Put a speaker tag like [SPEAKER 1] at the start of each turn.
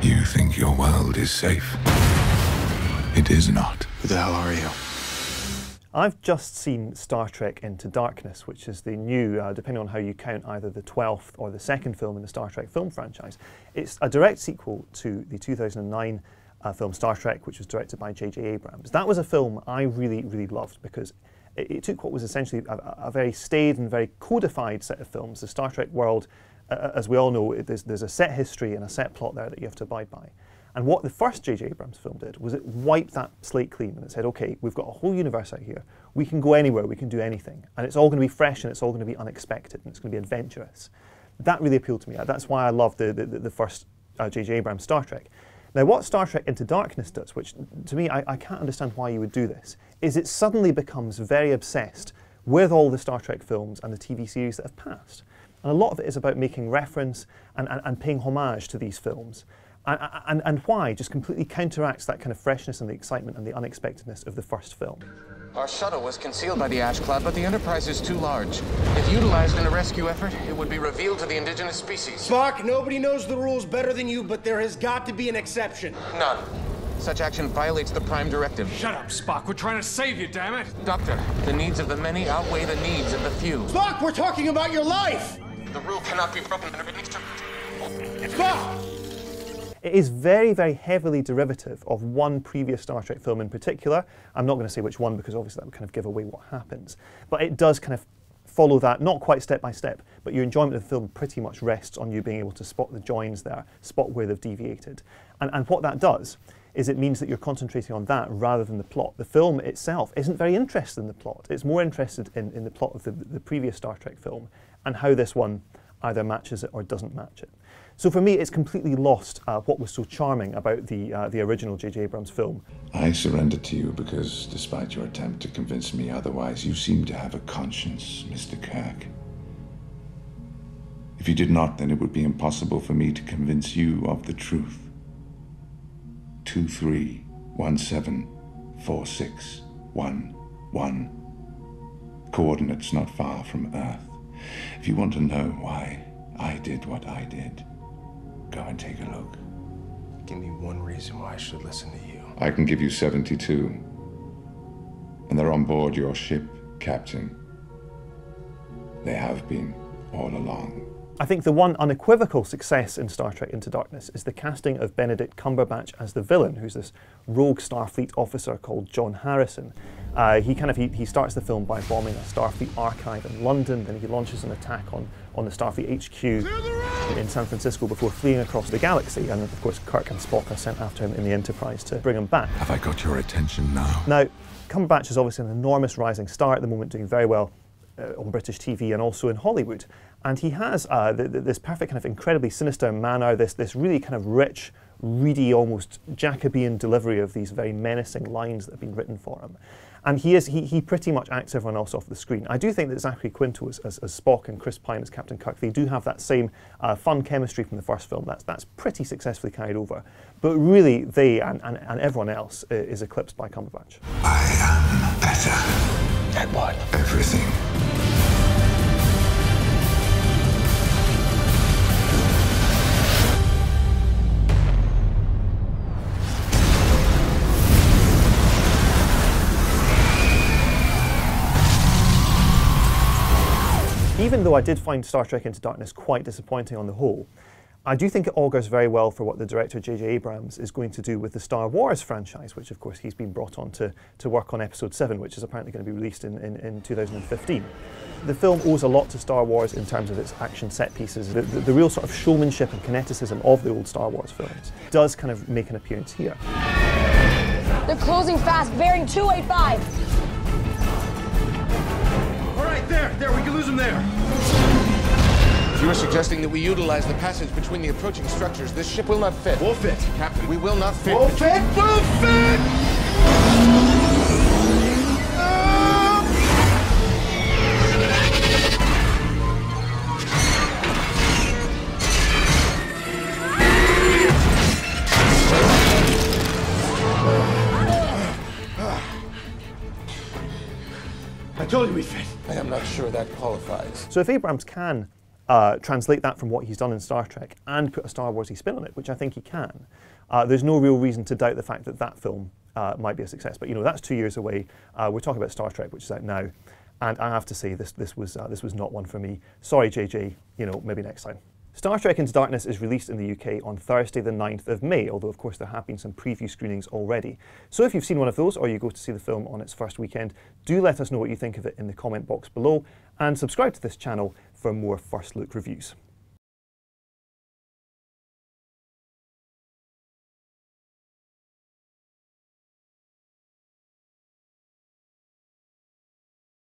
[SPEAKER 1] You think your world is safe. It is not.
[SPEAKER 2] Who the hell are you?
[SPEAKER 3] I've just seen Star Trek Into Darkness, which is the new, depending on how you count, either the 12th or the second film in the Star Trek film franchise. It's a direct sequel to the 2009 film Star Trek, which was directed by JJ Abrams. That was a film I really, really loved because it took what was essentially a very staid and very codified set of films. The Star Trek world, as we all know, there's a set history and a set plot there that you have to abide by. And what the first JJ Abrams film did was it wiped that slate clean and it said, okay, we've got a whole universe out here. We can go anywhere, we can do anything. And it's all going to be fresh and it's all going to be unexpected and it's going to be adventurous. That really appealed to me. That's why I love the first JJ Abrams Star Trek. Now, what Star Trek Into Darkness does, which to me, I can't understand why you would do this, is it suddenly becomes very obsessed with all the Star Trek films and the TV series that have passed. And a lot of it is about making reference and paying homage to these films. And why just completely counteracts that kind of freshness and the excitement and the unexpectedness of the first film.
[SPEAKER 4] Our shuttle was concealed by the ash cloud, but the Enterprise is too large. If utilized in a rescue effort, it would be revealed to the indigenous species.
[SPEAKER 5] Spock, nobody knows the rules better than you, but there has got to be an exception.
[SPEAKER 4] None. Such action violates the Prime Directive.
[SPEAKER 6] Shut up, Spock. We're trying to save you, damn it.
[SPEAKER 4] Doctor, the needs of the many outweigh the needs of the few.
[SPEAKER 5] Spock, we're talking about your life!
[SPEAKER 4] The rule cannot be broken.
[SPEAKER 5] Spock!
[SPEAKER 3] It is very, very heavily derivative of one previous Star Trek film in particular. I'm not going to say which one because obviously that would kind of give away what happens. But it does kind of follow that, not quite step by step, but your enjoyment of the film pretty much rests on you being able to spot the joins there, spot where they've deviated. And what that does is it means that you're concentrating on that rather than the plot. The film itself isn't very interested in the plot. It's more interested in the plot of the previous Star Trek film and how this one either matches it or doesn't match it. So for me, it's completely lost what was so charming about the original JJ Abrams film.
[SPEAKER 1] I surrendered to you because, despite your attempt to convince me otherwise, you seem to have a conscience, Mr. Kirk. If you did not, then it would be impossible for me to convince you of the truth. 23174611. Coordinates not far from Earth. If you want to know why I did what I did, go and take a look.
[SPEAKER 2] Give me one reason why I should listen to you.
[SPEAKER 1] I can give you 72. And they're on board your ship, Captain. They have been all along.
[SPEAKER 3] I think the one unequivocal success in Star Trek Into Darkness is the casting of Benedict Cumberbatch as the villain, who's this rogue Starfleet officer called John Harrison. He starts the film by bombing a Starfleet archive in London, then he launches an attack on the Starfleet HQ in San Francisco before fleeing across the galaxy, and of course Kirk and Spock are sent after him in the Enterprise to bring him back.
[SPEAKER 1] Have I got your attention now?
[SPEAKER 3] Now, Cumberbatch is obviously an enormous rising star at the moment, doing very well on British TV and also in Hollywood. And he has this perfect kind of incredibly sinister manner, this really kind of rich, reedy, almost Jacobean delivery of these very menacing lines that have been written for him. And he pretty much acts everyone else off the screen. I do think that Zachary Quinto as Spock and Chris Pine as Captain Kirk, they do have that same fun chemistry from the first film. That's pretty successfully carried over. But really, they and everyone else is eclipsed by Cumberbatch.
[SPEAKER 1] I am better.
[SPEAKER 2] At what?
[SPEAKER 1] Everything.
[SPEAKER 3] Even though I did find Star Trek Into Darkness quite disappointing on the whole, I do think it augurs very well for what the director JJ Abrams is going to do with the Star Wars franchise, which of course he's been brought on to work on Episode 7, which is apparently going to be released in 2015. The film owes a lot to Star Wars in terms of its action set pieces. The real sort of showmanship and kineticism of the old Star Wars films does kind of make an appearance here.
[SPEAKER 7] They're closing fast, bearing 285.
[SPEAKER 5] All right, there, we can lose them there.
[SPEAKER 4] You are suggesting that we utilize the passage between the approaching structures. This ship will not fit.
[SPEAKER 5] We'll fit.
[SPEAKER 4] Captain, we will not fit.
[SPEAKER 5] We'll fit! We'll fit! I told you we fit.
[SPEAKER 4] I am not sure that qualifies.
[SPEAKER 3] So if Abrams can translate that from what he's done in Star Trek and put a Star Warsy spin on it, which I think he can, there's no real reason to doubt the fact that that film might be a success. But that's 2 years away. We're talking about Star Trek, which is out now, and I have to say this was not one for me. Sorry, JJ. Maybe next time. Star Trek Into Darkness is released in the UK on Thursday the 9th of May, although of course there have been some preview screenings already. So if you've seen one of those or you go to see the film on its first weekend, do let us know what you think of it in the comment box below and subscribe to this channel for more first look reviews.